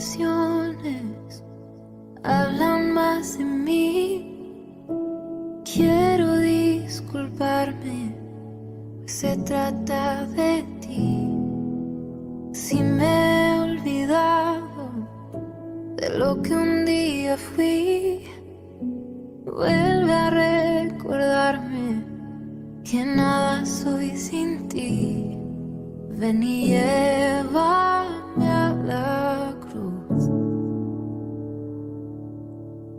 ocasiones hablan más de mí. Quiero disculparme, pues se trata de ti. Si me he olvidado de lo que un día fui, vuelve a recordarme que nada soy sin ti. Ven y llévame a la cruz,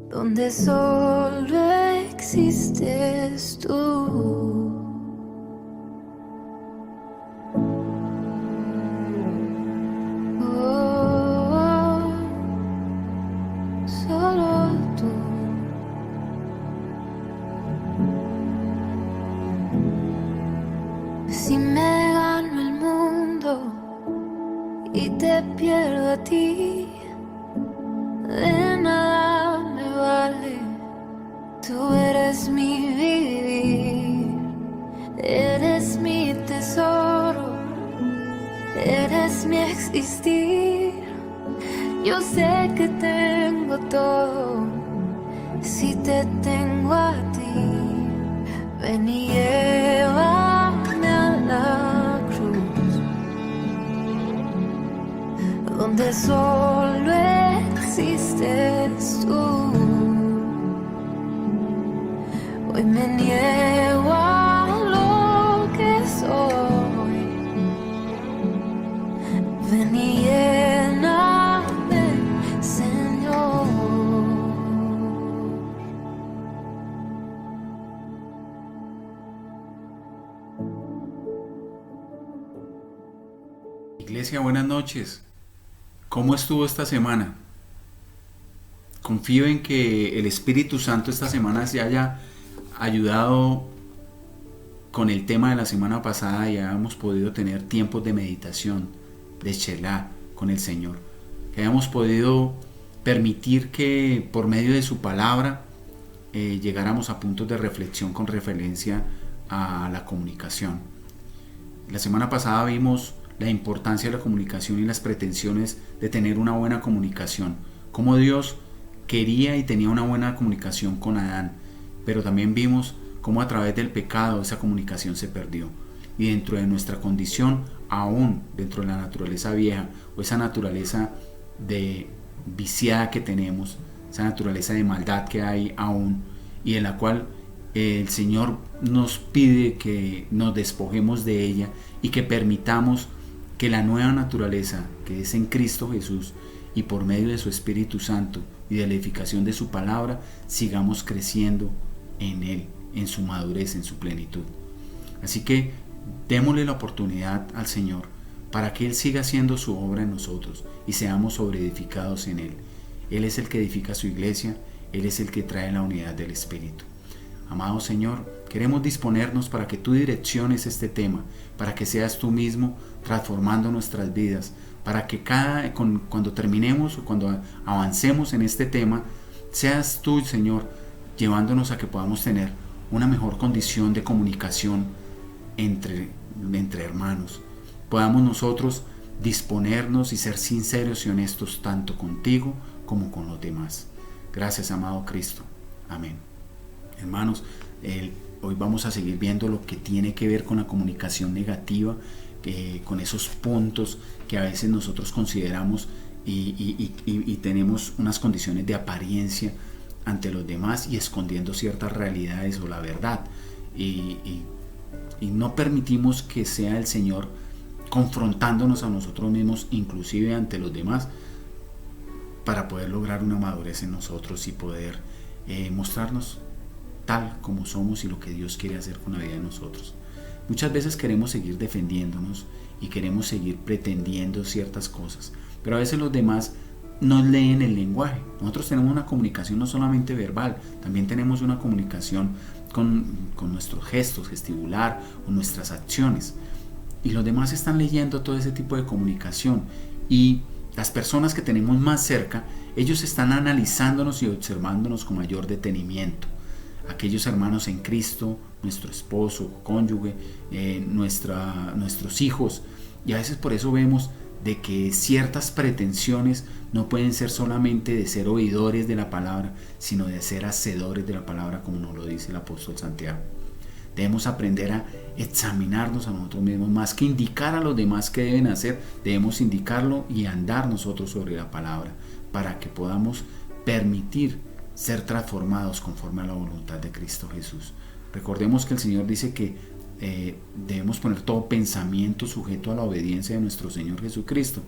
donde solo existes tú. Solo tú. Si me gano el mundo y te pierdo a ti, de nada me vale. Tú eres mi vivir, eres mi tesoro, eres mi existir. Yo sé que tengo todo si te tengo a ti. Ven y llévame a la cruz, donde solo existes tú. Hoy me niego a lo que soy. Ven y lléname, Señor. Iglesia, buenas noches. ¿Cómo estuvo esta semana? Confío en que el Espíritu Santo esta semana se haya ayudado con el tema de la semana pasada y hayamos podido tener tiempos de meditación, de Shelah con el Señor. Que hayamos podido permitir que por medio de su palabra llegáramos a puntos de reflexión con referencia a la comunicación. La semana pasada vimos la importancia de la comunicación y las pretensiones de tener una buena comunicación. Cómo Dios quería y tenía una buena comunicación con Adán, pero también vimos cómo a través del pecado esa comunicación se perdió. Y dentro de nuestra condición, aún dentro de la naturaleza vieja o esa naturaleza de viciada que tenemos, esa naturaleza de maldad que hay aún y en la cual el Señor nos pide que nos despojemos de ella y que permitamos que la nueva naturaleza que es en Cristo Jesús y por medio de su Espíritu Santo y de la edificación de su palabra sigamos creciendo en Él, en su madurez, en su plenitud. Así que démosle la oportunidad al Señor para que Él siga haciendo su obra en nosotros y seamos sobreedificados en Él. Él es el que edifica su iglesia, Él es el que trae la unidad del Espíritu. Amado Señor, queremos disponernos para que tú direcciones este tema, para que seas tú mismo transformando nuestras vidas, para que cuando terminemos o cuando avancemos en este tema, seas tú, Señor, llevándonos a que podamos tener una mejor condición de comunicación entre hermanos. Podamos nosotros disponernos y ser sinceros y honestos tanto contigo como con los demás. Gracias, amado Cristo. Amén. Hermanos, hoy vamos a seguir viendo lo que tiene que ver con la comunicación negativa, con esos puntos que a veces nosotros consideramos y tenemos unas condiciones de apariencia ante los demás y escondiendo ciertas realidades o la verdad y no permitimos que sea el Señor confrontándonos a nosotros mismos, inclusive ante los demás, para poder lograr una madurez en nosotros y poder mostrarnos tal como somos y lo que Dios quiere hacer con la vida de nosotros. Muchas veces queremos seguir defendiéndonos y queremos seguir pretendiendo ciertas cosas, pero a veces los demás no leen el lenguaje. Nosotros tenemos una comunicación no solamente verbal, también tenemos una comunicación con nuestros gestos, gesticular o nuestras acciones, y los demás están leyendo todo ese tipo de comunicación, y las personas que tenemos más cerca, ellos están analizándonos y observándonos con mayor detenimiento. Aquellos hermanos en Cristo, nuestro esposo, cónyuge, nuestros hijos, y a veces por eso vemos de que ciertas pretensiones no pueden ser solamente de ser oidores de la palabra, sino de ser hacedores de la palabra, como nos lo dice el apóstol Santiago. Debemos aprender a examinarnos a nosotros mismos, más que indicar a los demás qué deben hacer, debemos indicarlo y andar nosotros sobre la palabra, para que podamos permitir ser transformados conforme a la voluntad de Cristo Jesús. Recordemos que el Señor dice que debemos poner todo pensamiento sujeto a la obediencia de nuestro Señor Jesucristo.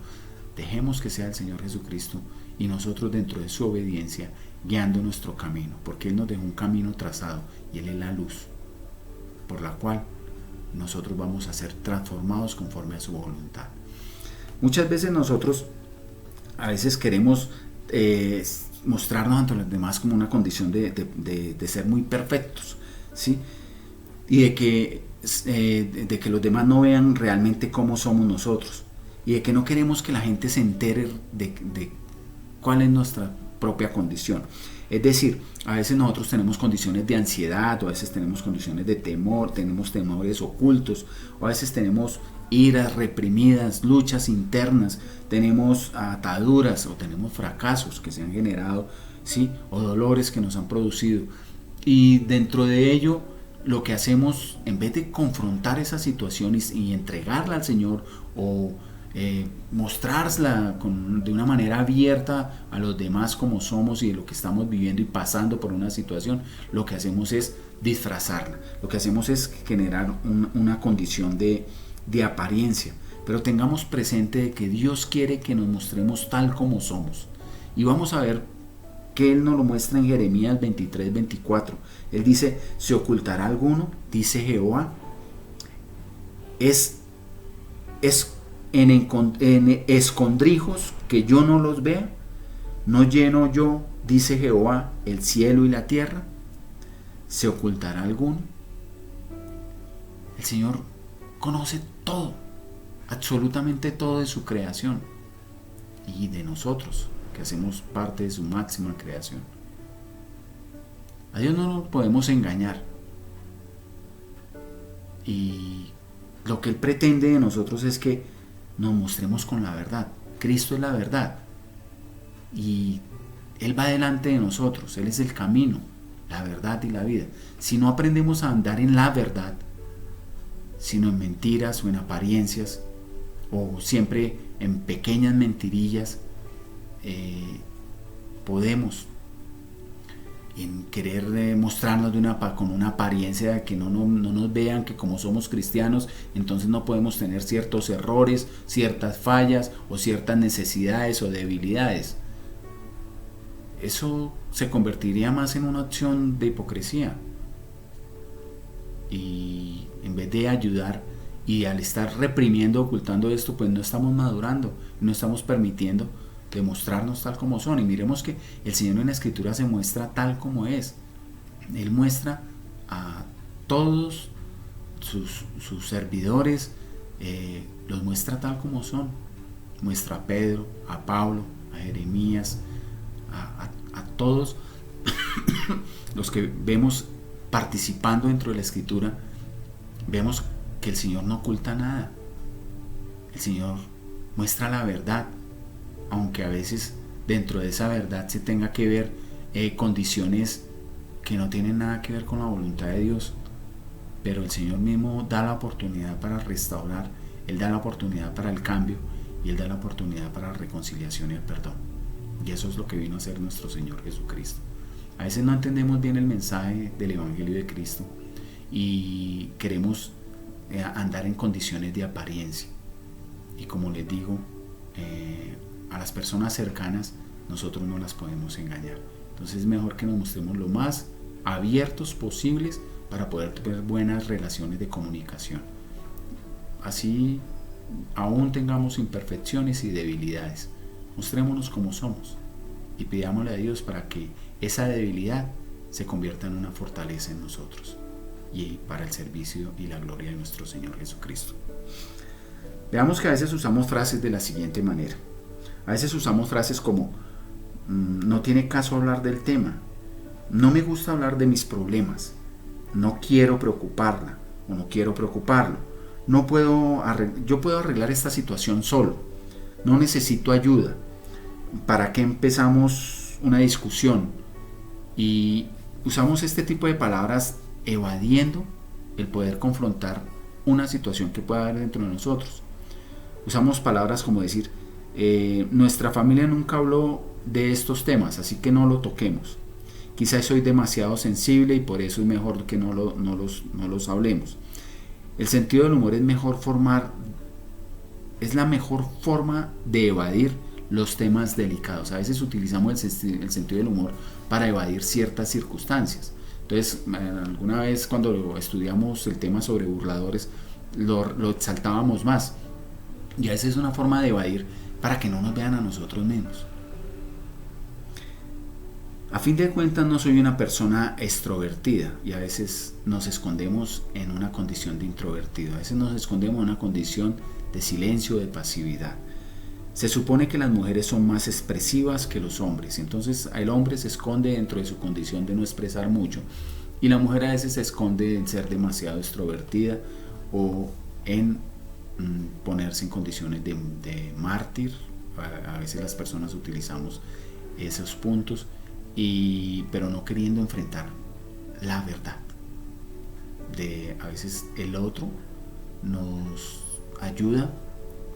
Dejemos que sea el Señor Jesucristo y nosotros dentro de su obediencia guiando nuestro camino, porque Él nos dejó un camino trazado y Él es la luz por la cual nosotros vamos a ser transformados conforme a su voluntad. Muchas veces nosotros a veces queremos mostrarnos ante los demás como una condición de ser muy perfectos, ¿sí? Y de que los demás no vean realmente cómo somos nosotros, y de que no queremos que la gente se entere de cuál es nuestra propia condición. Es decir, a veces nosotros tenemos condiciones de ansiedad, o a veces tenemos condiciones de temor, tenemos temores ocultos, o a veces tenemos iras reprimidas, luchas internas, tenemos ataduras o tenemos fracasos que se han generado, ¿sí? O dolores que nos han producido. Y dentro de ello, lo que hacemos, en vez de confrontar esa situación y entregarla al Señor, o mostrarla de una manera abierta a los demás como somos y de lo que estamos viviendo y pasando por una situación, lo que hacemos es disfrazarla, lo que hacemos es generar una condición de apariencia. Pero tengamos presente de que Dios quiere que nos mostremos tal como somos, y vamos a ver que Él nos lo muestra en Jeremías 23-24. Él dice: ¿se ocultará alguno? Dice Jehová. Es en escondrijos que yo no los vea. ¿No lleno yo, dice Jehová, el cielo y la tierra? ¿Se ocultará alguno? El Señor conoce todo, absolutamente todo de su creación y de nosotros, que hacemos parte de su máxima creación. A Dios no nos podemos engañar, y lo que Él pretende de nosotros es que nos mostremos con la verdad. Cristo es la verdad y Él va delante de nosotros. Él es el camino, la verdad y la vida. Si no aprendemos a andar en la verdad, sino en mentiras o en apariencias, o siempre en pequeñas mentirillas, podemos en querer mostrarnos con una apariencia de que no nos vean que como somos cristianos, entonces no podemos tener ciertos errores, ciertas fallas o ciertas necesidades o debilidades. Eso se convertiría más en una acción de hipocresía, y en vez de ayudar, y al estar reprimiendo, ocultando esto, pues no estamos madurando, no estamos permitiendo demostrarnos tal como son. Y miremos que el Señor en la Escritura se muestra tal como es. Él muestra a todos sus servidores, los muestra tal como son. Muestra a Pedro, a Pablo, a Jeremías, a todos los que vemos participando dentro de la Escritura. Vemos que el Señor no oculta nada. El Señor muestra la verdad, aunque a veces dentro de esa verdad se tenga que ver condiciones que no tienen nada que ver con la voluntad de Dios. Pero el Señor mismo da la oportunidad para restaurar, Él da la oportunidad para el cambio, y Él da la oportunidad para la reconciliación y el perdón. Y eso es lo que vino a hacer nuestro Señor Jesucristo. A veces no entendemos bien el mensaje del Evangelio de Cristo y queremos andar en condiciones de apariencia. Y como les digo, a las personas cercanas nosotros no las podemos engañar. Entonces es mejor que nos mostremos lo más abiertos posibles para poder tener buenas relaciones de comunicación. Así aún tengamos imperfecciones y debilidades, mostrémonos como somos y pidámosle a Dios para que esa debilidad se convierta en una fortaleza en nosotros y para el servicio y la gloria de nuestro Señor Jesucristo. Veamos que a veces usamos frases de la siguiente manera. A veces usamos frases como: no tiene caso hablar del tema, no me gusta hablar de mis problemas, no quiero preocuparla o no quiero preocuparlo, yo puedo arreglar esta situación solo. no necesito ayuda. ¿Para qué empezamos una discusión? Y usamos este tipo de palabras evadiendo el poder confrontar una situación que pueda haber dentro de nosotros. Usamos palabras como decir, nuestra familia nunca habló de estos temas, así que no lo toquemos. Quizás soy demasiado sensible y por eso es mejor que no los hablemos. El sentido del humor es la mejor forma de evadir los temas delicados. A veces utilizamos el sentido del humor para evadir ciertas circunstancias. Entonces, alguna vez cuando estudiamos el tema sobre burladores, lo exaltábamos más. Y a veces es una forma de evadir para que no nos vean a nosotros mismos. A fin de cuentas, no soy una persona extrovertida y a veces nos escondemos en una condición de introvertido. A veces nos escondemos en una condición de silencio, de pasividad. Se supone que las mujeres son más expresivas que los hombres, entonces el hombre se esconde dentro de su condición de no expresar mucho y la mujer a veces se esconde en ser demasiado extrovertida o en ponerse en condiciones de mártir. A veces las personas utilizamos esos puntos, pero no queriendo enfrentar la verdad. A veces el otro nos ayuda,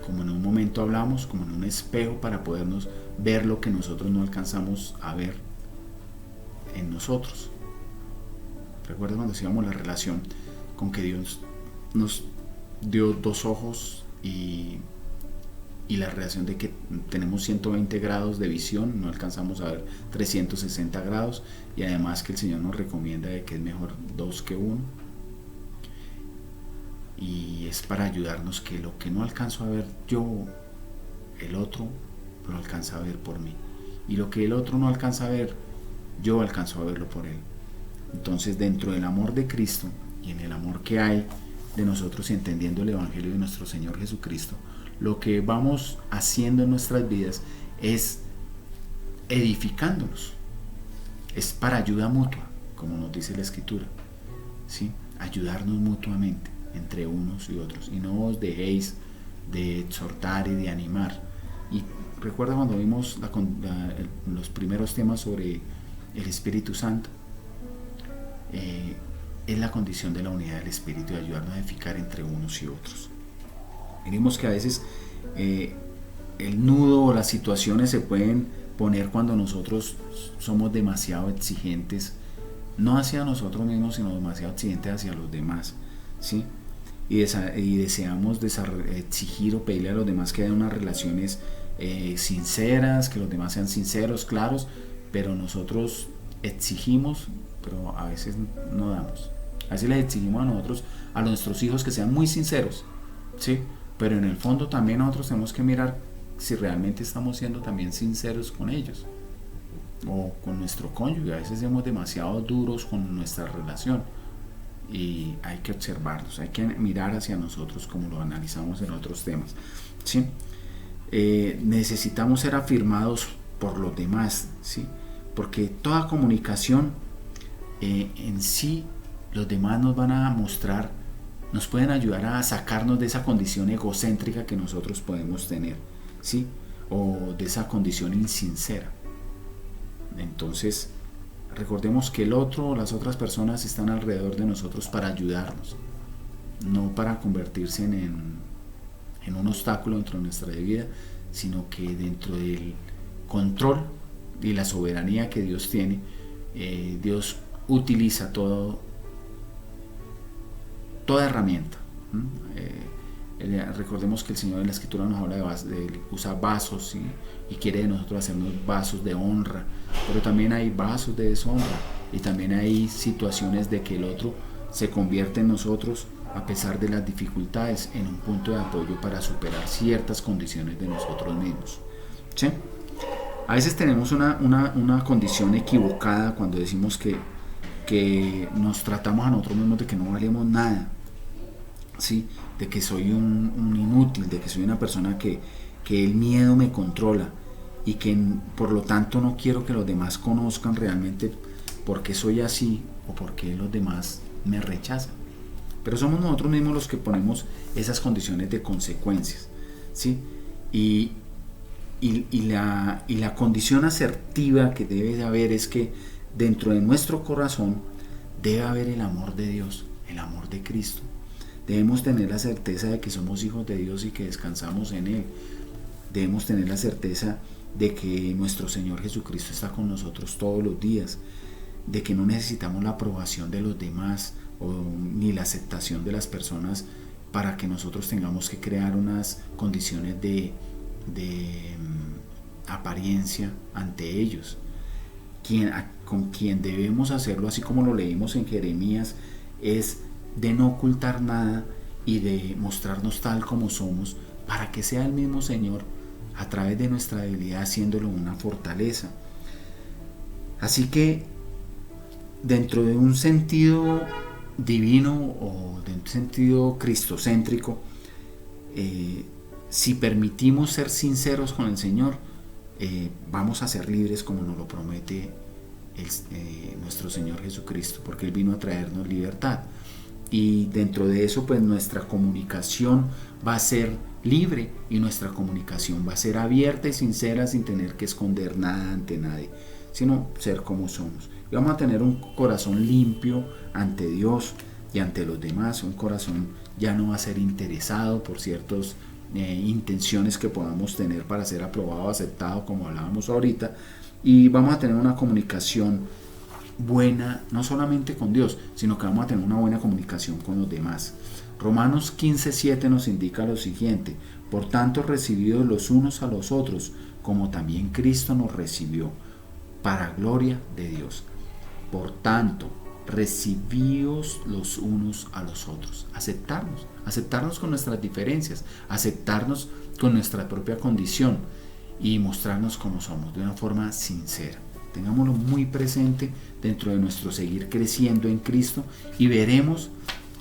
como en un momento hablamos, como en un espejo, para podernos ver lo que nosotros no alcanzamos a ver en nosotros. Recuerda cuando decíamos la relación con que Dios nos dio dos ojos y la relación de que tenemos 120 grados de visión, no alcanzamos a ver 360 grados, y además que el Señor nos recomienda de que es mejor dos que uno, y es para ayudarnos que lo que no alcanzo a ver yo, el otro lo alcanza a ver por mí, y lo que el otro no alcanza a ver, yo alcanzo a verlo por él. Entonces, dentro del amor de Cristo y en el amor que hay de nosotros y entendiendo el Evangelio de nuestro Señor Jesucristo, lo que vamos haciendo en nuestras vidas es edificándonos, es para ayuda mutua, como nos dice la Escritura, ¿sí? Ayudarnos mutuamente entre unos y otros, y no os dejéis de exhortar y de animar. Y recuerda cuando vimos los primeros temas sobre el Espíritu Santo, es la condición de la unidad del Espíritu, de ayudarnos a edificar entre unos y otros. Venimos que a veces el nudo o las situaciones se pueden poner cuando nosotros somos demasiado exigentes, no hacia nosotros mismos, sino demasiado exigentes hacia los demás, ¿sí? Y deseamos exigir o pedirle a los demás que den unas relaciones sinceras, que los demás sean sinceros, claros, pero nosotros exigimos, pero a veces no damos. A veces les exigimos a nuestros hijos que sean muy sinceros, ¿sí? Pero en el fondo también nosotros tenemos que mirar si realmente estamos siendo también sinceros con ellos o con nuestro cónyuge. A veces somos demasiado duros con nuestra relación y hay que observarlos, hay que mirar hacia nosotros como lo analizamos en otros temas, ¿sí? Necesitamos ser afirmados por los demás, ¿sí? Porque toda comunicación en sí, los demás nos van a mostrar, nos pueden ayudar a sacarnos de esa condición egocéntrica que nosotros podemos tener, ¿sí? O de esa condición insincera. Entonces, recordemos que el otro o las otras personas están alrededor de nosotros para ayudarnos, no para convertirse en un obstáculo dentro de nuestra vida, sino que dentro del control y la soberanía que Dios tiene, Dios utiliza toda herramienta. Recordemos que el Señor en la Escritura nos habla de usar vasos, ¿sí? Y quiere de nosotros hacernos vasos de honra, pero también hay vasos de deshonra, y también hay situaciones de que el otro se convierte en nosotros, a pesar de las dificultades, en un punto de apoyo para superar ciertas condiciones de nosotros mismos, ¿sí? A veces tenemos una condición equivocada cuando decimos que nos tratamos a nosotros mismos de que no valemos nada, ¿sí? De que soy un inútil, de que soy una persona que el miedo me controla y que por lo tanto no quiero que los demás conozcan realmente por qué soy así o por qué los demás me rechazan. Pero somos nosotros mismos los que ponemos esas condiciones de consecuencias, ¿sí? Y la condición asertiva que debe de haber es que dentro de nuestro corazón debe haber el amor de Dios, el amor de Cristo. Debemos tener la certeza de que somos hijos de Dios y que descansamos en Él. Debemos tener la certeza de que nuestro Señor Jesucristo está con nosotros todos los días, de que no necesitamos la aprobación de los demás ni la aceptación de las personas para que nosotros tengamos que crear unas condiciones de apariencia ante ellos. Con quien debemos hacerlo, así como lo leímos en Jeremías, es de no ocultar nada y de mostrarnos tal como somos, para que sea el mismo Señor a través de nuestra debilidad haciéndolo una fortaleza. Así que dentro de un sentido divino o de un sentido cristocéntrico, si permitimos ser sinceros con el Señor, vamos a ser libres como nos lo promete nuestro Señor Jesucristo, porque Él vino a traernos libertad. Y dentro de eso, pues nuestra comunicación va a ser libre y nuestra comunicación va a ser abierta y sincera, sin tener que esconder nada ante nadie, sino ser como somos. Y vamos a tener un corazón limpio ante Dios y ante los demás. Un corazón ya no va a ser interesado por ciertas intenciones que podamos tener para ser aprobado o aceptado, como hablábamos ahorita. Y vamos a tener una comunicación buena, no solamente con Dios, sino que vamos a tener una buena comunicación con los demás. Romanos 15:7 nos indica lo siguiente: por tanto, recibidos los unos a los otros, como también Cristo nos recibió, para gloria de Dios. Por tanto, recibíos los unos a los otros. Aceptarnos con nuestras diferencias, aceptarnos con nuestra propia condición y mostrarnos como somos, de una forma sincera. Tengámoslo muy presente dentro de nuestro seguir creciendo en Cristo, y veremos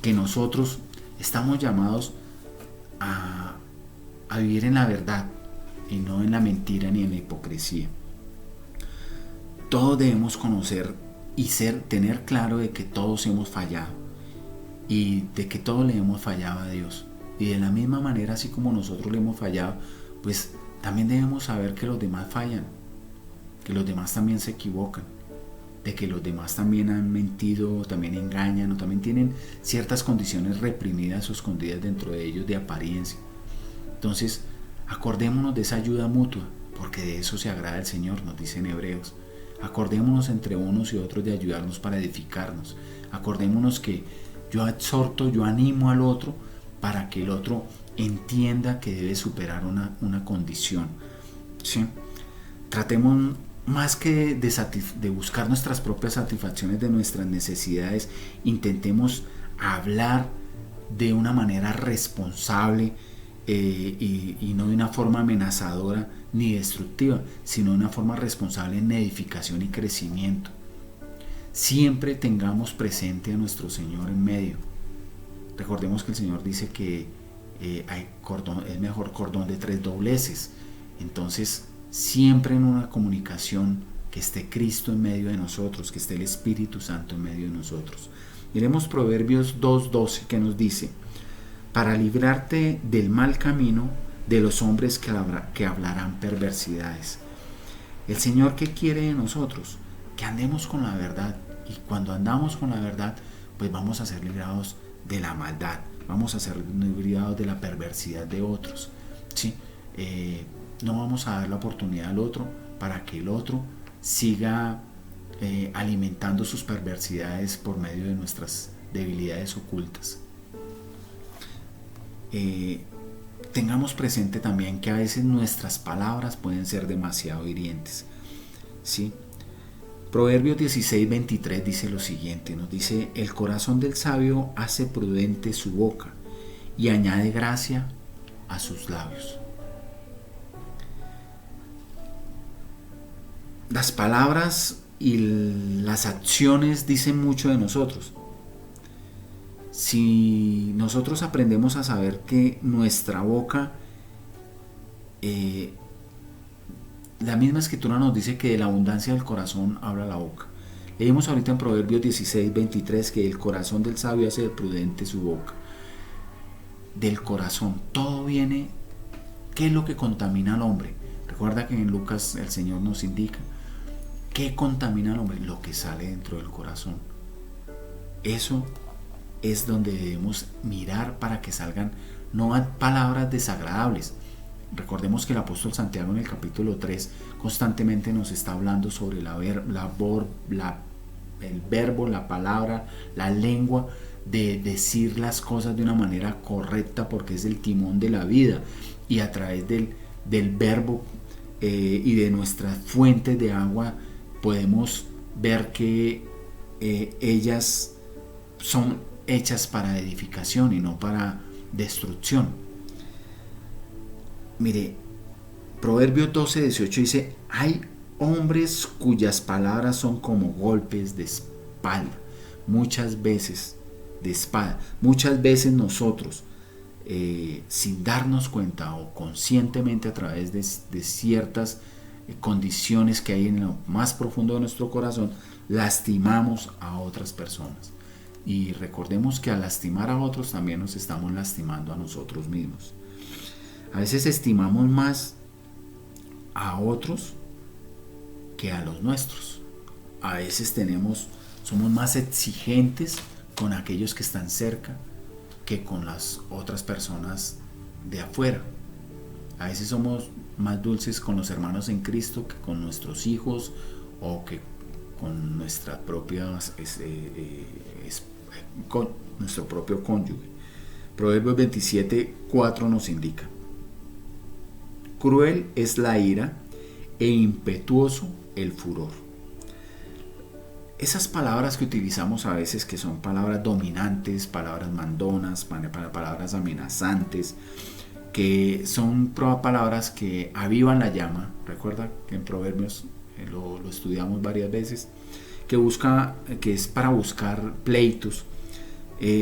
que nosotros estamos llamados a vivir en la verdad y no en la mentira ni en la hipocresía. Todos debemos conocer y tener claro de que todos hemos fallado y de que todos le hemos fallado a Dios. Y de la misma manera, así como nosotros le hemos fallado, pues también debemos saber que los demás fallan, que los demás también se equivocan, de que los demás también han mentido, también engañan, o también tienen ciertas condiciones reprimidas o escondidas dentro de ellos de apariencia. Entonces, acordémonos de esa ayuda mutua, porque de eso se agrada el Señor, nos dice en Hebreos. Acordémonos entre unos y otros de ayudarnos para edificarnos. Acordémonos que yo exhorto, yo animo al otro para que el otro entienda que debe superar una condición. ¿Sí? Tratemos más que de buscar nuestras propias satisfacciones de nuestras necesidades, intentemos hablar de una manera responsable y no de una forma amenazadora ni destructiva, sino de una forma responsable en edificación y crecimiento. Siempre tengamos presente a nuestro Señor en medio. Recordemos que el Señor dice que es mejor cordón de 3 dobleces. Entonces, siempre en una comunicación que esté Cristo en medio de nosotros, que esté el Espíritu Santo en medio de nosotros. Miremos Proverbios 2:12, que nos dice: para librarte del mal camino de los hombres que hablarán perversidades. El Señor, ¿qué quiere de nosotros? Que andemos con la verdad, y cuando andamos con la verdad, pues vamos a ser librados de la maldad, vamos a ser librados de la perversidad de otros, ¿sí? No vamos a dar la oportunidad al otro para que el otro siga alimentando sus perversidades por medio de nuestras debilidades ocultas. Tengamos presente también que a veces nuestras palabras pueden ser demasiado hirientes, ¿sí? Proverbios 16:23 dice lo siguiente, nos dice: el corazón del sabio hace prudente su boca y añade gracia a sus labios. Las palabras y las acciones dicen mucho de nosotros. Si nosotros aprendemos a saber que nuestra boca, la misma escritura nos dice que de la abundancia del corazón habla la boca. Leímos ahorita en Proverbios 16:23 que el corazón del sabio hace prudente su boca. Del corazón todo viene. ¿Qué es lo que contamina al hombre? Recuerda que en Lucas el Señor nos indica qué contamina al hombre, lo que sale dentro del corazón. Eso es donde debemos mirar para que salgan no palabras desagradables. Recordemos que el apóstol Santiago en el capítulo 3 constantemente nos está hablando sobre el verbo, la palabra, la lengua, de decir las cosas de una manera correcta, porque es el timón de la vida, y a través del verbo y de nuestras fuentes de agua podemos ver que ellas son hechas para edificación y no para destrucción. Mire, Proverbios 12:18 dice: hay hombres cuyas palabras son como golpes de espalda, muchas veces de espada. Muchas veces nosotros, sin darnos cuenta o conscientemente, a través de ciertas condiciones que hay en lo más profundo de nuestro corazón, lastimamos a otras personas. Y recordemos que al lastimar a otros también nos estamos lastimando a nosotros mismos. A veces estimamos más a otros que a los nuestros. A veces somos más exigentes con aquellos que están cerca que con las otras personas de afuera. A veces somos más dulces con los hermanos en Cristo que con nuestros hijos o que con nuestra propia con nuestro propio cónyuge. Proverbios 27:4 nos indica: cruel es la ira e impetuoso el furor. Esas palabras que utilizamos a veces, que son palabras dominantes, palabras mandonas, palabras amenazantes, que son palabras que avivan la llama. Recuerda que en Proverbios lo estudiamos varias veces, que es para buscar pleitos.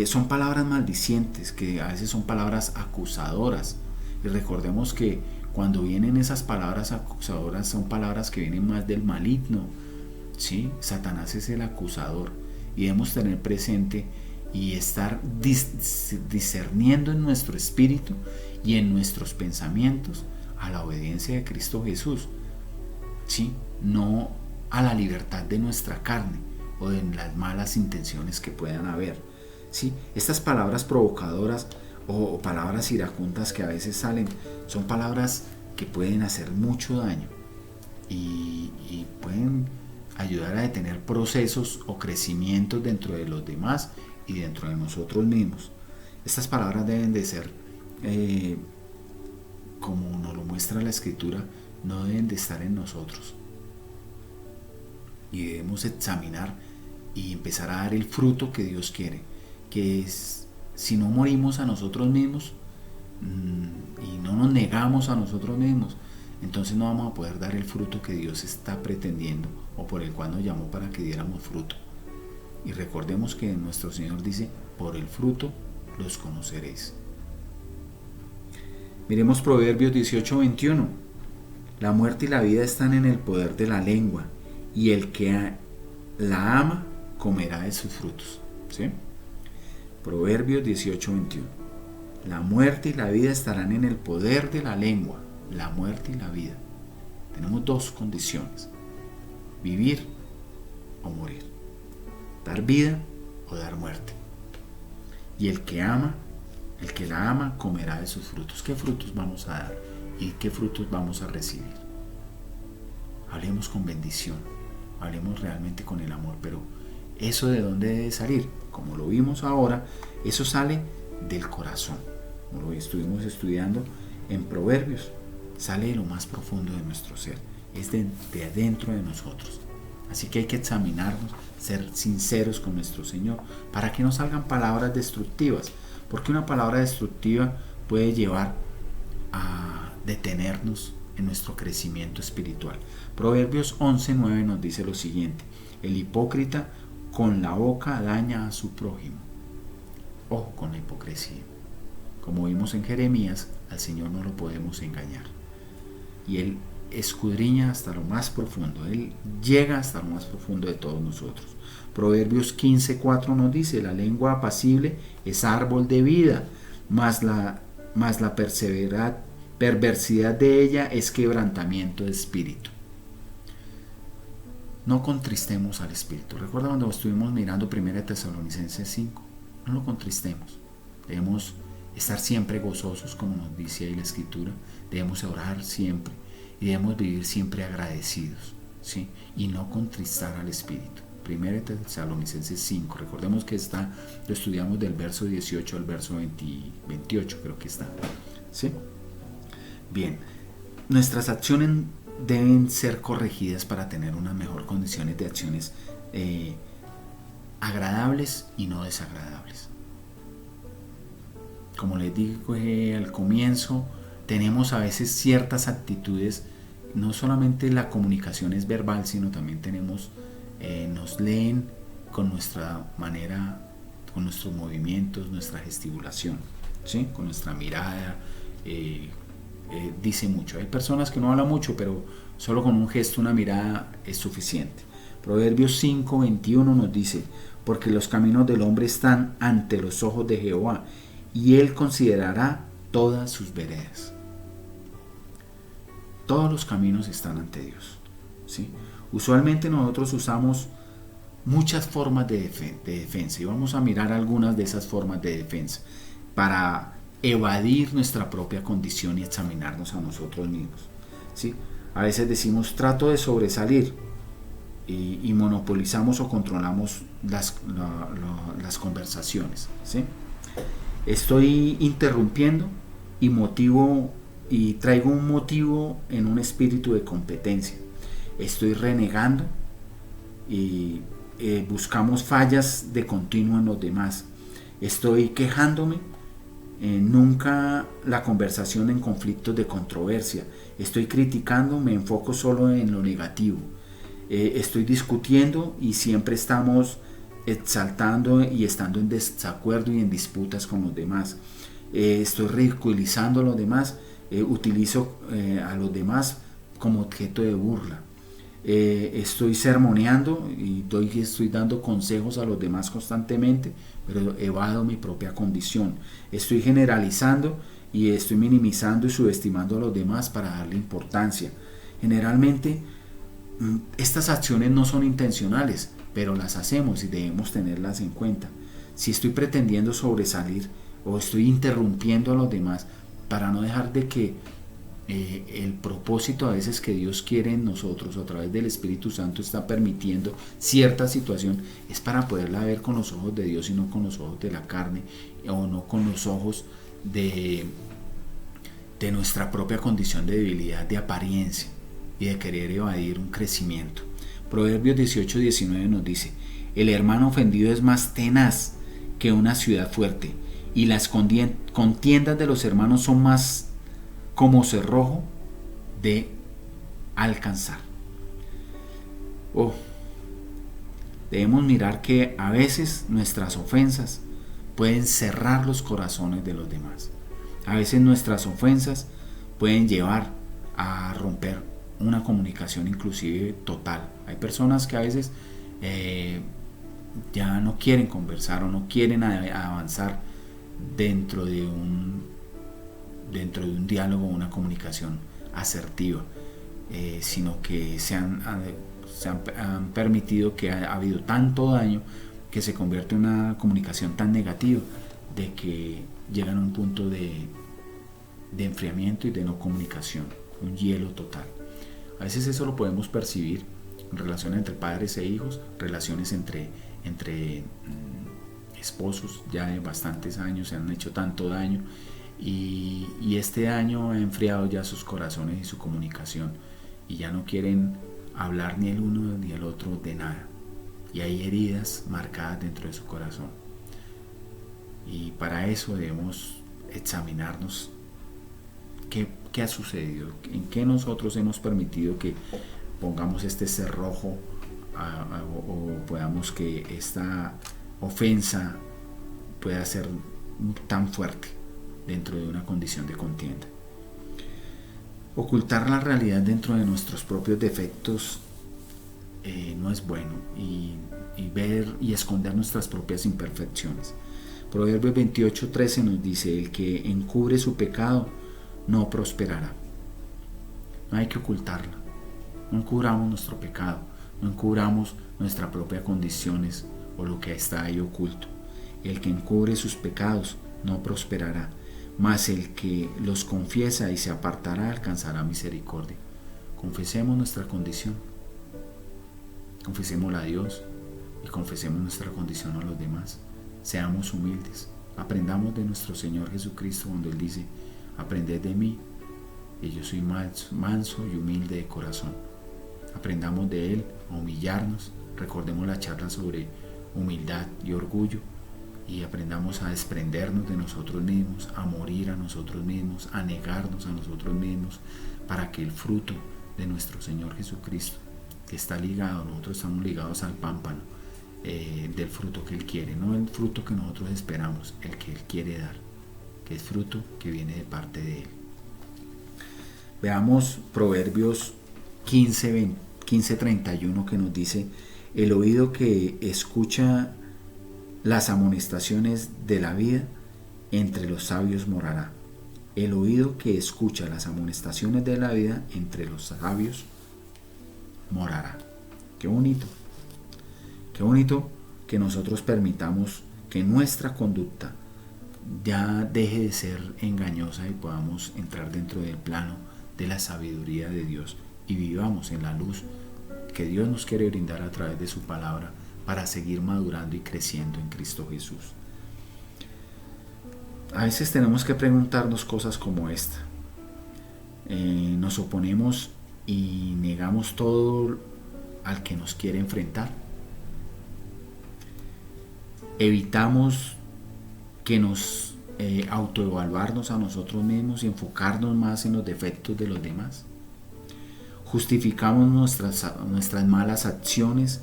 Son palabras maldicientes, que a veces son palabras acusadoras. Y recordemos que cuando vienen esas palabras acusadoras, son palabras que vienen más del maligno. ¿Sí? Satanás es el acusador, y debemos tener presente y estar discerniendo en nuestro espíritu y en nuestros pensamientos a la obediencia de Cristo Jesús, ¿sí? No a la libertad de nuestra carne o de las malas intenciones que puedan haber, ¿sí? Estas palabras provocadoras o palabras iracundas que a veces salen son palabras que pueden hacer mucho daño y pueden ayudar a detener procesos o crecimientos dentro de los demás y dentro de nosotros mismos. Estas palabras deben de ser, como nos lo muestra la Escritura, no deben de estar en nosotros, y debemos examinar y empezar a dar el fruto que Dios quiere, que es, si no morimos a nosotros mismos y no nos negamos a nosotros mismos, entonces no vamos a poder dar el fruto que Dios está pretendiendo o por el cual nos llamó para que diéramos fruto. Y recordemos que nuestro Señor dice: por el fruto los conoceréis. Miremos Proverbios 18:21. La muerte y la vida están en el poder de la lengua, y el que la ama comerá de sus frutos. ¿Sí? Proverbios 18:21. La muerte y la vida estarán en el poder de la lengua. La muerte y la vida. Tenemos dos condiciones: vivir o morir, dar vida o dar muerte. Y el que la ama comerá de sus frutos. ¿Qué frutos vamos a dar y qué frutos vamos a recibir? Hablemos con bendición, hablemos realmente con el amor. Pero ¿eso de dónde debe salir? Como lo vimos ahora, eso sale del corazón, como lo estuvimos estudiando en Proverbios. Sale de lo más profundo de nuestro ser, es de adentro de nosotros. Así que hay que examinarnos, ser sinceros con nuestro Señor, para que no salgan palabras destructivas, porque una palabra destructiva puede llevar a detenernos en nuestro crecimiento espiritual. Proverbios 11:9 nos dice lo siguiente: el hipócrita con la boca daña a su prójimo. Ojo con la hipocresía. Como vimos en Jeremías, al Señor no lo podemos engañar, y Él escudriña hasta lo más profundo. Él llega hasta lo más profundo de todos nosotros. Proverbios 15:4 nos dice: la lengua apacible es árbol de vida, mas la perversidad de ella es quebrantamiento de espíritu. No contristemos al espíritu. Recuerda cuando estuvimos mirando 1 Tesalonicenses 5, no lo contristemos. Debemos estar siempre gozosos, como nos dice ahí la escritura. Debemos orar siempre y debemos vivir siempre agradecidos, ¿sí? Y no contristar al espíritu. 1 Tesalonicenses 5, recordemos que lo estudiamos del verso 18 al verso 28, creo que está, ¿sí? Bien, nuestras acciones deben ser corregidas para tener unas mejores condiciones de acciones agradables y no desagradables. Como les dije al comienzo, tenemos a veces ciertas actitudes, no solamente la comunicación es verbal, sino también nos leen con nuestra manera, con nuestros movimientos, nuestra gesticulación, ¿sí? Con nuestra mirada, dice mucho. Hay personas que no hablan mucho, pero solo con un gesto, una mirada es suficiente. Proverbios 5:21 nos dice: porque los caminos del hombre están ante los ojos de Jehová, y él considerará todas sus veredas. Todos los caminos están ante Dios, ¿sí? Usualmente nosotros usamos muchas formas de defensa, y vamos a mirar algunas de esas formas de defensa para evadir nuestra propia condición y examinarnos a nosotros mismos, ¿sí? A veces decimos: trato de sobresalir, y monopolizamos o controlamos las conversaciones, ¿sí? Estoy interrumpiendo y traigo un motivo en un espíritu de competencia. Estoy renegando y buscamos fallas de continuo en los demás. Estoy quejándome, nunca la conversación en conflictos de controversia. Estoy criticando, me enfoco solo en lo negativo. Estoy discutiendo y siempre estamos exaltando y estando en desacuerdo y en disputas con los demás. Estoy ridiculizando a los demás, utilizo a los demás como objeto de burla. Estoy sermoneando y estoy dando consejos a los demás constantemente, pero evado mi propia condición. Estoy generalizando y estoy minimizando y subestimando a los demás para darle importancia. Generalmente estas acciones no son intencionales, pero las hacemos y debemos tenerlas en cuenta. Si estoy pretendiendo sobresalir o estoy interrumpiendo a los demás para no dejar de que el propósito a veces que Dios quiere en nosotros a través del Espíritu Santo está permitiendo cierta situación, es para poderla ver con los ojos de Dios y no con los ojos de la carne, o no con los ojos de nuestra propia condición de debilidad, de apariencia y de querer evadir un crecimiento. Proverbios 18:19 nos dice: el hermano ofendido es más tenaz que una ciudad fuerte, y las contiendas de los hermanos son más como cerrojo de alcanzar. Debemos mirar que a veces nuestras ofensas pueden cerrar los corazones de los demás. A veces nuestras ofensas pueden llevar a romper una comunicación inclusive total. Hay personas que a veces ya no quieren conversar o no quieren avanzar dentro de un diálogo, una comunicación asertiva, sino que se han permitido, que ha habido tanto daño que se convierte en una comunicación tan negativa de que llegan a un punto de enfriamiento y de no comunicación, un hielo total. A veces eso lo podemos percibir en relaciones entre padres e hijos, relaciones entre esposos ya de bastantes años, se han hecho tanto daño y este daño ha enfriado ya sus corazones y su comunicación, y ya no quieren hablar ni el uno ni el otro de nada, y hay heridas marcadas dentro de su corazón. Y para eso debemos examinarnos qué ha sucedido, en qué nosotros hemos permitido que pongamos este cerrojo o podamos que esta ofensa pueda ser tan fuerte dentro de una condición de contienda. Ocultar la realidad dentro de nuestros propios defectos no es bueno, y ver y esconder nuestras propias imperfecciones. Proverbios 28:13 nos dice: el que encubre su pecado no prosperará. No hay que ocultarla. No encubramos nuestro pecado, no encubramos nuestras propias condiciones o lo que está ahí oculto. El que encubre sus pecados no prosperará, mas el que los confiesa y se apartará alcanzará misericordia. Confesemos nuestra condición, confesémosla a Dios y confesemos nuestra condición a los demás. Seamos humildes, aprendamos de nuestro Señor Jesucristo cuando Él dice: aprended de mí, que yo soy manso y humilde de corazón. Aprendamos de Él a humillarnos. Recordemos la charla sobre humildad y orgullo y aprendamos a desprendernos de nosotros mismos, a morir a nosotros mismos, a negarnos a nosotros mismos, para que el fruto de nuestro Señor Jesucristo, que está ligado, nosotros estamos ligados al pámpano del fruto que Él quiere, no el fruto que nosotros esperamos, el que Él quiere dar, que es fruto que viene de parte de Él. Veamos Proverbios 15:31, que nos dice: el oído que escucha las amonestaciones de la vida, entre los sabios morará. El oído que escucha las amonestaciones de la vida, entre los sabios morará. Qué bonito que nosotros permitamos que nuestra conducta ya deje de ser engañosa y podamos entrar dentro del plano de la sabiduría de Dios y vivamos en la luz que Dios nos quiere brindar a través de su palabra para seguir madurando y creciendo en Cristo Jesús. A veces tenemos que preguntarnos cosas como esta. Nos oponemos y negamos todo al que nos quiere enfrentar. Evitamos que nos autoevaluarnos a nosotros mismos y enfocarnos más en los defectos de los demás. Justificamos nuestras malas acciones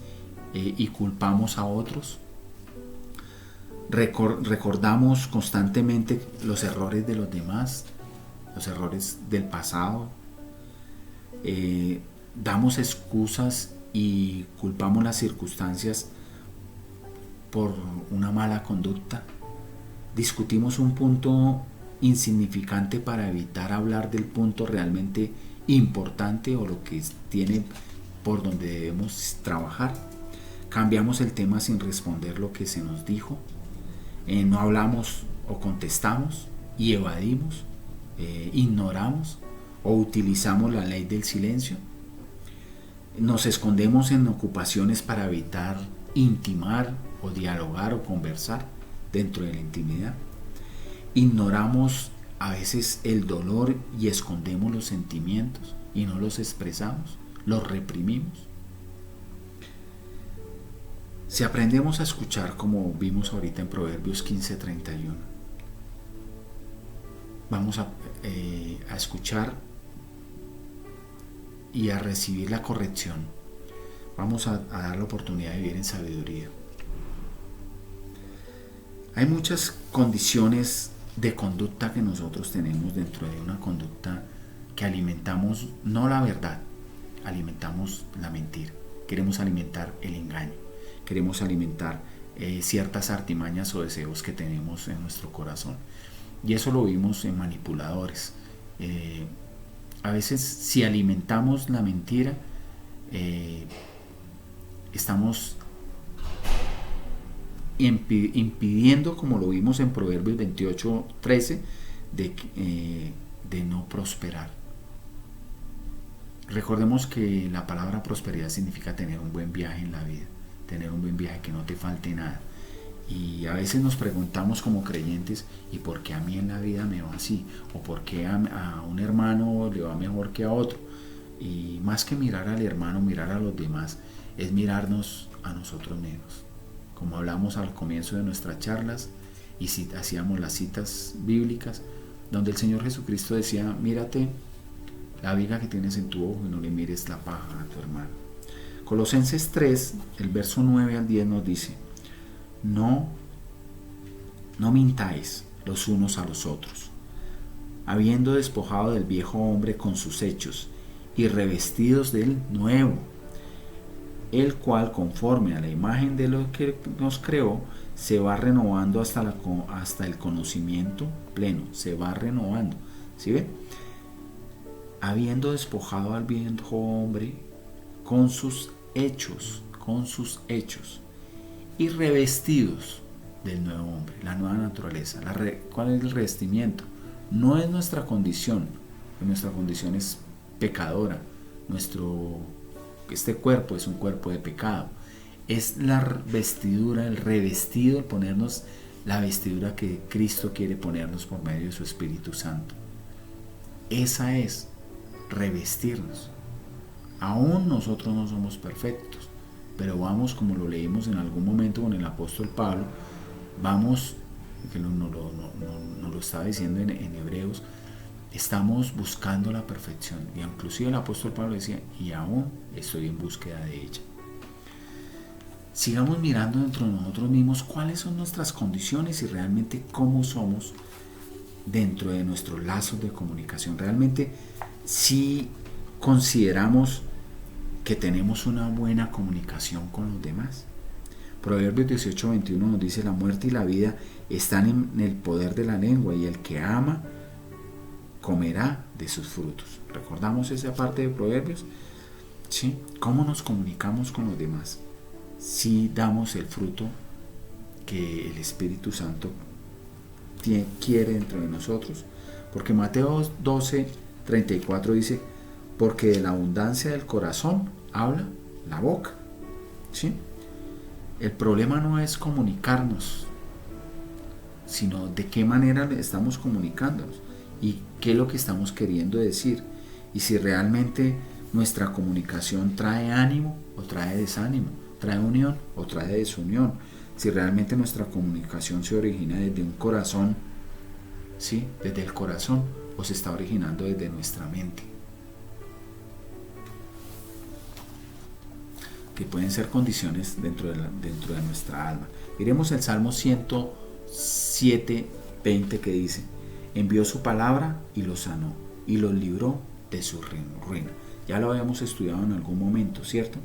y culpamos a otros. Recordamos constantemente los errores de los demás, los errores del pasado. Damos excusas y culpamos las circunstancias por una mala conducta. Discutimos un punto insignificante para evitar hablar del punto realmente importante o lo que tiene por donde debemos trabajar. Cambiamos el tema sin responder lo que se nos dijo. No hablamos o contestamos y evadimos, ignoramos o utilizamos la ley del silencio. Nos escondemos en ocupaciones para evitar intimar o dialogar o conversar dentro de la intimidad. Ignoramos a veces el dolor y escondemos los sentimientos y no los expresamos, los reprimimos. Si aprendemos a escuchar, como vimos ahorita en Proverbios 15:31, vamos a escuchar y a recibir la corrección. Vamos a dar la oportunidad de vivir en sabiduría. Hay muchas condiciones de conducta que nosotros tenemos dentro de una conducta que alimentamos, no la verdad, alimentamos la mentira. Queremos alimentar el engaño. Queremos alimentar ciertas artimañas o deseos que tenemos en nuestro corazón. Y eso lo vimos en manipuladores. A veces, si alimentamos la mentira, estamos impidiendo, como lo vimos en Proverbios 28:13, de no prosperar. Recordemos que la palabra prosperidad significa tener un buen viaje en la vida, tener un buen viaje, que no te falte nada. Y a veces nos preguntamos como creyentes: ¿y por qué a mí en la vida me va así? ¿O por qué a un hermano le va mejor que a otro? Y más que mirar al hermano, mirar a los demás, es mirarnos a nosotros mismos. Como hablamos al comienzo de nuestras charlas y hacíamos las citas bíblicas, donde el Señor Jesucristo decía: mírate la viga que tienes en tu ojo y no le mires la paja a tu hermano. Colosenses 3, el verso 9 al 10 nos dice: no mintáis los unos a los otros, habiendo despojado del viejo hombre con sus hechos y revestidos del nuevo, el cual, conforme a la imagen de lo que nos creó, se va renovando hasta el conocimiento pleno. Se va renovando. ¿Sí ven? habiendo despojado al viejo hombre con sus hechos, y revestidos del nuevo hombre, la nueva naturaleza. ¿Cuál es el revestimiento? No es nuestra condición, nuestra condición es pecadora, este cuerpo es un cuerpo de pecado, es la vestidura, el revestido, el ponernos la vestidura que Cristo quiere ponernos por medio de su Espíritu Santo. Esa es revestirnos. Aún nosotros no somos perfectos, pero vamos, como lo leímos en algún momento con el apóstol Pablo, vamos, que nos lo estaba diciendo en Hebreos, estamos buscando la perfección. Y inclusive el apóstol Pablo decía, y aún estoy en búsqueda de ella. Sigamos mirando dentro de nosotros mismos cuáles son nuestras condiciones y realmente cómo somos dentro de nuestros lazos de comunicación. Realmente si consideramos que tenemos una buena comunicación con los demás. Proverbios 18:21 nos dice: la muerte y la vida están en el poder de la lengua, y el que ama comerá de sus frutos. ¿Recordamos esa parte de Proverbios? ¿Sí? ¿Cómo nos comunicamos con los demás? Si damos el fruto que el Espíritu Santo quiere dentro de nosotros. Porque Mateo 12:34 dice: porque de la abundancia del corazón habla la boca. ¿Sí? El problema no es comunicarnos, sino de qué manera estamos comunicándonos y qué es lo que estamos queriendo decir, y si realmente nuestra comunicación trae ánimo o trae desánimo, trae unión o trae desunión, si realmente nuestra comunicación se origina desde un corazón, ¿sí? Desde el corazón, o se está originando desde nuestra mente, que pueden ser condiciones dentro de nuestra alma. Miremos el Salmo 107:20, que dice: envió su palabra y los sanó, y los libró de su ruina. Ya lo habíamos estudiado en algún momento, ¿cierto?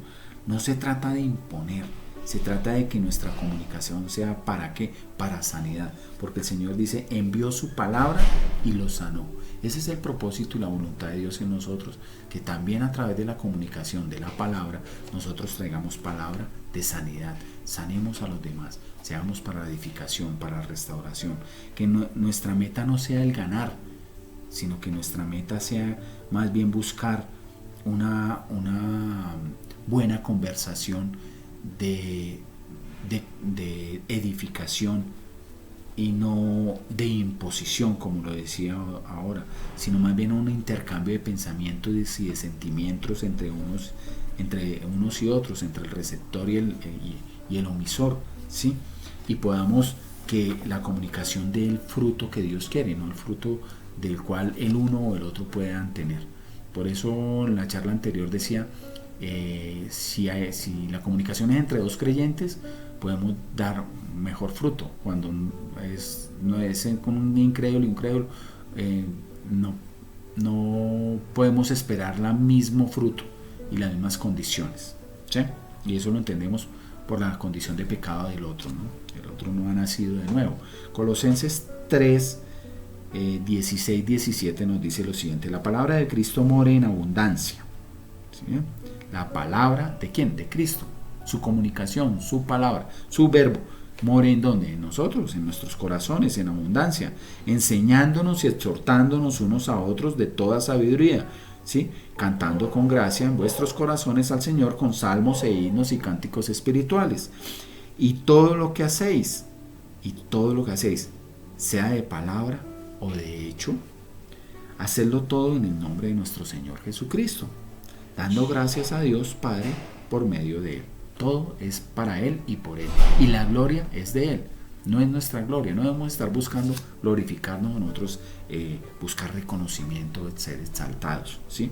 No se trata de imponer, se trata de que nuestra comunicación sea ¿para qué? Para sanidad, porque el Señor dice: envió su palabra y los sanó. Ese es el propósito y la voluntad de Dios en nosotros, que también a través de la comunicación de la palabra nosotros traigamos palabra de sanidad, sanemos a los demás, seamos para la edificación, para la restauración, que nuestra meta no sea el ganar, sino que nuestra meta sea más bien buscar una buena conversación de edificación, y no de imposición, como lo decía ahora, sino más bien un intercambio de pensamientos y de sentimientos entre unos y otros, entre el receptor y el omisor, ¿sí? Y podamos que la comunicación dé el fruto que Dios quiere, no el fruto del cual el uno o el otro puedan tener. Por eso en la charla anterior decía, si la comunicación es entre dos creyentes, podemos dar mejor fruto. Cuando no es con un incrédulo, no podemos esperar el mismo fruto y las mismas condiciones, ¿sí? Y eso lo entendemos por la condición de pecado del otro, ¿no? El otro no ha nacido de nuevo. Colosenses 3:16-17 nos dice lo siguiente: la palabra de Cristo mora en abundancia, ¿sí? La palabra ¿de quién? De Cristo. Su comunicación, su palabra, su verbo, more en ¿dónde? En nosotros, en nuestros corazones, en abundancia, enseñándonos y exhortándonos unos a otros de toda sabiduría, ¿sí? Cantando con gracia en vuestros corazones al Señor con salmos e himnos y cánticos espirituales. Y todo lo que hacéis, sea de palabra o de hecho, hacedlo todo en el nombre de nuestro Señor Jesucristo, dando gracias a Dios Padre por medio de Él. Todo es para Él y por Él, y la gloria es de Él, no es nuestra gloria. No debemos estar buscando glorificarnos en otros, buscar reconocimiento, ser exaltados, ¿sí?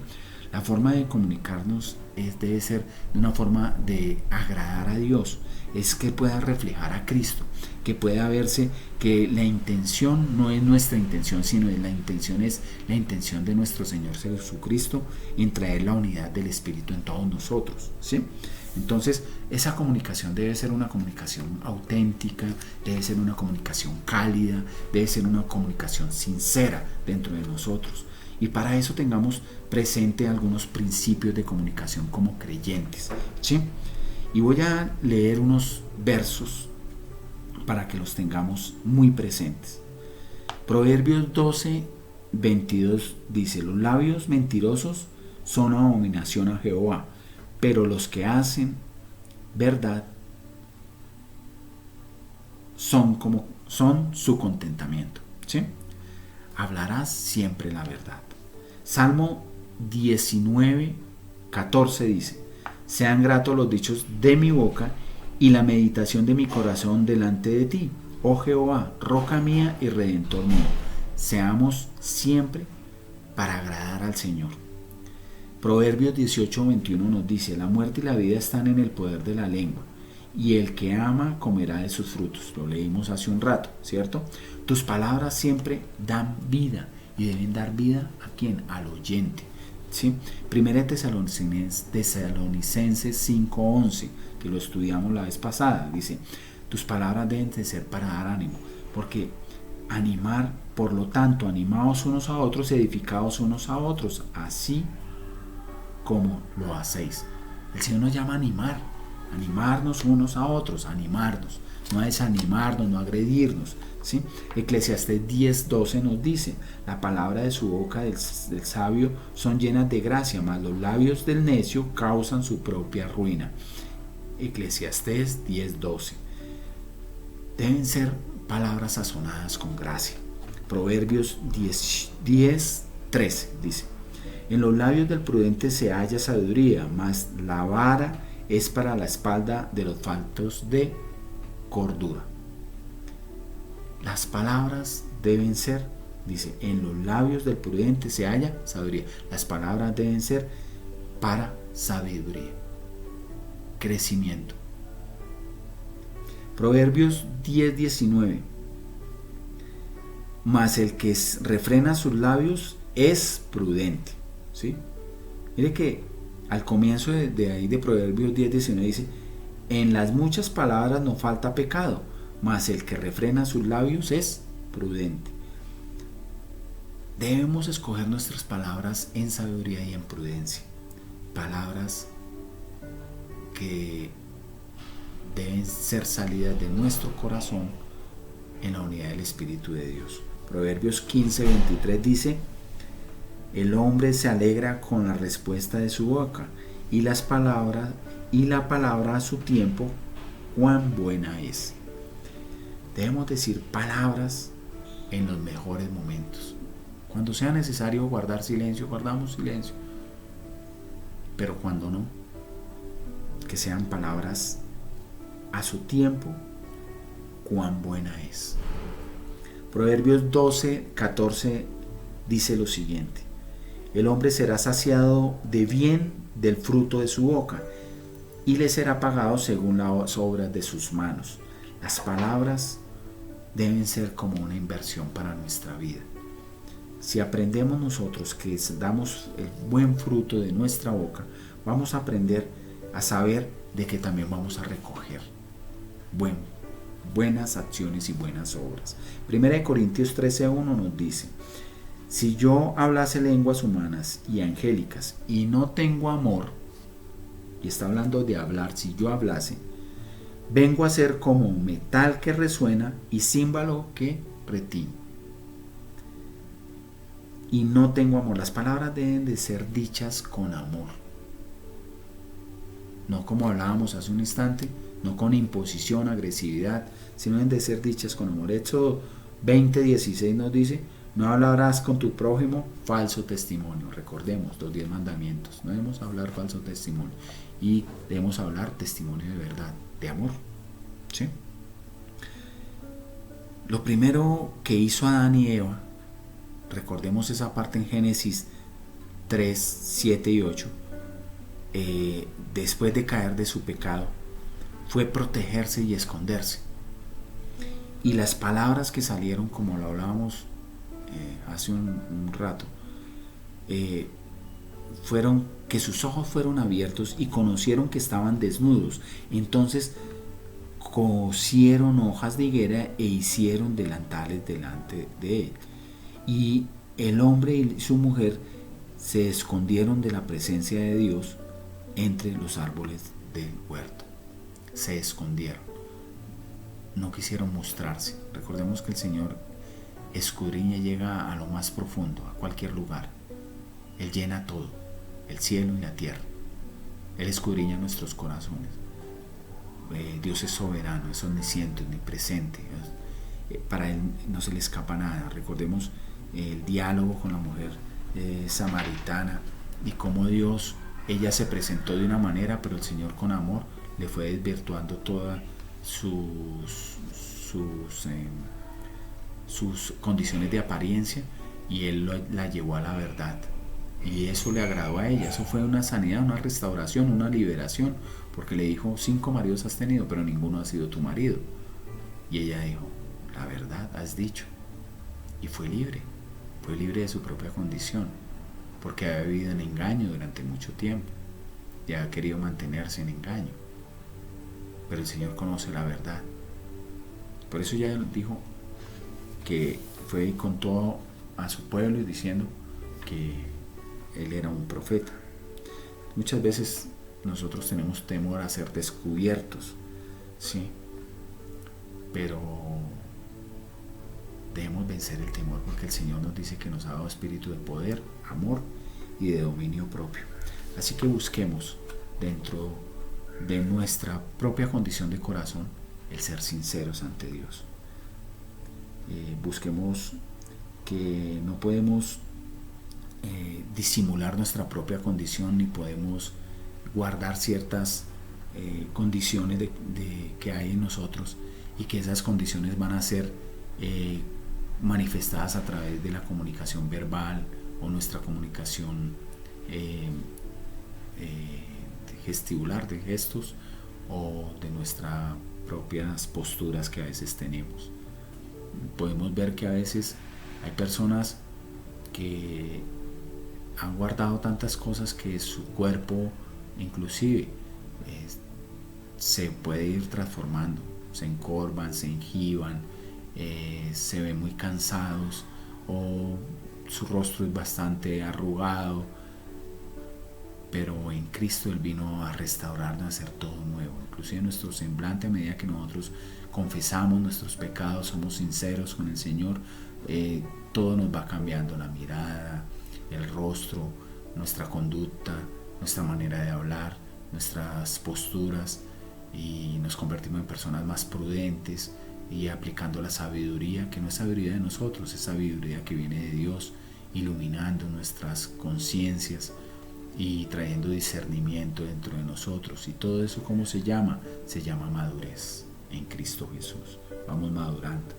La forma de comunicarnos debe ser de una forma de agradar a Dios, es que pueda reflejar a Cristo, que pueda verse que la intención no es nuestra intención, sino la intención es la intención de nuestro Señor Jesucristo en traer la unidad del Espíritu en todos nosotros, ¿sí? Entonces, esa comunicación debe ser una comunicación auténtica, debe ser una comunicación cálida, debe ser una comunicación sincera dentro de nosotros. Y para eso tengamos presente algunos principios de comunicación como creyentes, ¿sí? Y voy a leer unos versos para que los tengamos muy presentes. Proverbios 12, 22 dice: los labios mentirosos son abominación a Jehová, pero los que hacen verdad son su contentamiento, ¿sí? Hablarás siempre la verdad. Salmo 19, 14 dice: sean gratos los dichos de mi boca y la meditación de mi corazón delante de ti, oh Jehová, roca mía y redentor mío. Seamos siempre para agradar al Señor. Proverbios 18, 21 nos dice: la muerte y la vida están en el poder de la lengua, y el que ama comerá de sus frutos. Lo leímos hace un rato, ¿cierto? Tus palabras siempre dan vida, y deben dar vida ¿a quién? Al oyente, ¿sí? Primera Tesalonicenses 5:11, que lo estudiamos la vez pasada, dice: tus palabras deben de ser para dar ánimo, porque animar, por lo tanto, animaos unos a otros, edificaos unos a otros, así como lo hacéis. El Señor nos llama a animarnos unos a otros, animarnos, no a desanimarnos, no a agredirnos, ¿sí? Eclesiastés 10:12 nos dice: la palabra de su boca del sabio son llenas de gracia, mas los labios del necio causan su propia ruina. Eclesiastés 10:12. Deben ser palabras sazonadas con gracia. Proverbios 10:13 dice: en los labios del prudente se halla sabiduría, mas la vara es para la espalda de los faltos de cordura. Las palabras deben ser, dice, en los labios del prudente se halla sabiduría. Las palabras deben ser para sabiduría, crecimiento. Proverbios 10:19. Mas el que refrena sus labios es prudente, ¿sí? Mire que al comienzo de ahí de Proverbios 10:19 dice: en las muchas palabras no falta pecado, mas el que refrena sus labios es prudente. Debemos escoger nuestras palabras en sabiduría y en prudencia. Palabras que deben ser salidas de nuestro corazón en la unidad del Espíritu de Dios. Proverbios 15:23 dice: el hombre se alegra con la respuesta de su boca, y la palabra a su tiempo, cuán buena es. Debemos decir palabras en los mejores momentos. Cuando sea necesario guardar silencio, guardamos silencio. Pero cuando no, que sean palabras a su tiempo, cuán buena es. Proverbios 12:14 dice lo siguiente: el hombre será saciado de bien del fruto de su boca, y le será pagado según las obras de sus manos. Las palabras deben ser como una inversión para nuestra vida. Si aprendemos nosotros que damos el buen fruto de nuestra boca, vamos a aprender a saber de que también vamos a recoger buenas acciones y buenas obras. Primera de Corintios 13:1 nos dice: si yo hablase lenguas humanas y angélicas y no tengo amor, y está hablando de hablar, si yo hablase, vengo a ser como metal que resuena y címbalo que retiñe. Y no tengo amor. Las palabras deben de ser dichas con amor, no como hablábamos hace un instante, no con imposición, agresividad, sino deben de ser dichas con amor. Éxodo 20:16 nos dice: no hablarás con tu prójimo falso testimonio. Recordemos los 10 mandamientos. No debemos hablar falso testimonio, y debemos hablar testimonio de verdad, de amor, ¿sí? Lo primero que hizo Adán y Eva, recordemos esa parte en Génesis 3, 7 y 8, después de caer de su pecado, fue protegerse y esconderse. Y las palabras que salieron, como lo hablábamos hace un rato, fueron que sus ojos fueron abiertos y conocieron que estaban desnudos. Entonces cosieron hojas de higuera e hicieron delantales delante de él. Y el hombre y su mujer se escondieron de la presencia de Dios entre los árboles del huerto. Se escondieron. No quisieron mostrarse. Recordemos que el Señor escudriña y llega a lo más profundo, a cualquier lugar. Él llena todo, el cielo y la tierra. Él escudriña nuestros corazones. Dios es soberano, es omnisciente, omnipresente. Para Él no se le escapa nada. Recordemos el diálogo con la mujer samaritana y cómo ella se presentó de una manera, pero el Señor con amor le fue desvirtuando todas sus condiciones de apariencia, y Él la llevó a la verdad. Y eso le agradó a ella. Eso fue una sanidad, una restauración, una liberación, porque le dijo: 5 maridos has tenido, pero ninguno ha sido tu marido. Y ella dijo: la verdad has dicho. Y fue libre de su propia condición, porque había vivido en engaño durante mucho tiempo y había querido mantenerse en engaño. Pero el Señor conoce la verdad. Por eso ella dijo que fue y contó a su pueblo diciendo que Él era un profeta. Muchas veces nosotros tenemos temor a ser descubiertos, ¿sí? Pero debemos vencer el temor, porque el Señor nos dice que nos ha dado espíritu de poder, amor y de dominio propio. Así que busquemos dentro de nuestra propia condición de corazón el ser sinceros ante Dios. Busquemos que no podemos disimular nuestra propia condición, ni podemos guardar ciertas condiciones que hay en nosotros, y que esas condiciones van a ser manifestadas a través de la comunicación verbal o nuestra comunicación gesticular, de gestos, o de nuestras propias posturas que a veces tenemos. Podemos ver que a veces hay personas que han guardado tantas cosas que su cuerpo inclusive se puede ir transformando, se encorvan, se enjiban, se ven muy cansados, o su rostro es bastante arrugado, pero en Cristo Él vino a restaurarnos, a hacer todo nuevo. Inclusive nuestro semblante, a medida que nosotros confesamos nuestros pecados, somos sinceros con el Señor, todo nos va cambiando: la mirada, el rostro, nuestra conducta, nuestra manera de hablar, nuestras posturas, y nos convertimos en personas más prudentes y aplicando la sabiduría, que no es sabiduría de nosotros, es sabiduría que viene de Dios, iluminando nuestras conciencias y trayendo discernimiento dentro de nosotros. Y todo eso, ¿cómo se llama? Se llama madurez en Cristo Jesús. Vamos madurando.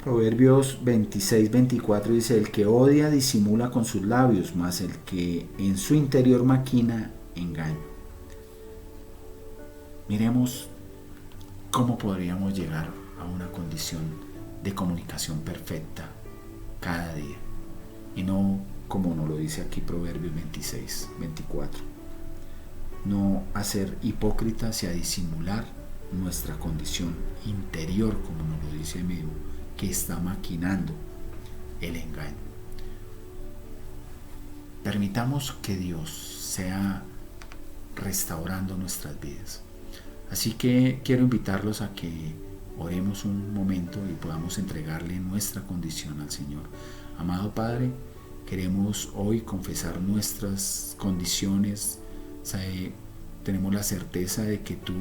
Proverbios 26-24 dice: el que odia disimula con sus labios, mas el que en su interior maquina engaño. Miremos cómo podríamos llegar a una condición de comunicación perfecta cada día, y no como nos lo dice aquí Proverbios 26-24. No a ser hipócritas y a disimular nuestra condición interior, como nos lo dice el mismo, que está maquinando el engaño. Permitamos que Dios sea restaurando nuestras vidas. Así que quiero invitarlos a que oremos un momento y podamos entregarle nuestra condición al Señor. Amado Padre, queremos hoy confesar nuestras condiciones. Tenemos la certeza de que tú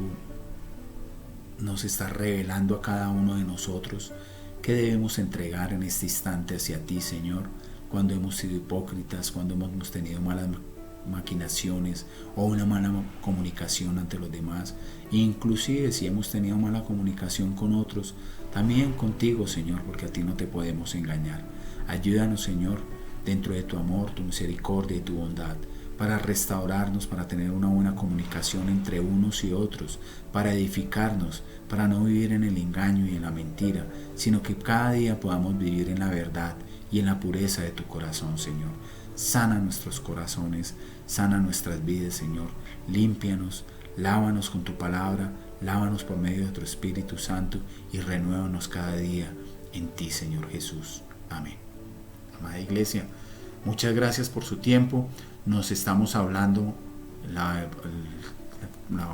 nos estás revelando a cada uno de nosotros qué debemos entregar en este instante hacia ti, Señor, cuando hemos sido hipócritas, cuando hemos tenido malas maquinaciones o una mala comunicación ante los demás, inclusive si hemos tenido mala comunicación con otros, también contigo, Señor, porque a ti no te podemos engañar. Ayúdanos, Señor, dentro de tu amor, tu misericordia y tu bondad, para restaurarnos, para tener una buena comunicación entre unos y otros, para edificarnos, para no vivir en el engaño y en la mentira, sino que cada día podamos vivir en la verdad y en la pureza de tu corazón, Señor. Sana nuestros corazones, sana nuestras vidas, Señor. Límpianos, lávanos con tu palabra, lávanos por medio de tu Espíritu Santo y renuévanos cada día en ti, Señor Jesús. Amén. amada iglesia. Muchas gracias por su tiempo. Nos estamos hablando la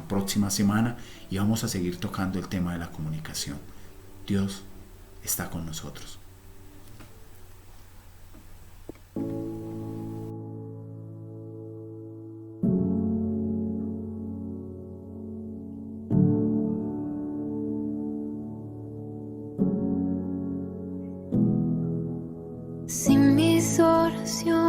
próxima semana y vamos a seguir tocando el tema de la comunicación. Dios está con nosotros. Si mis oraciones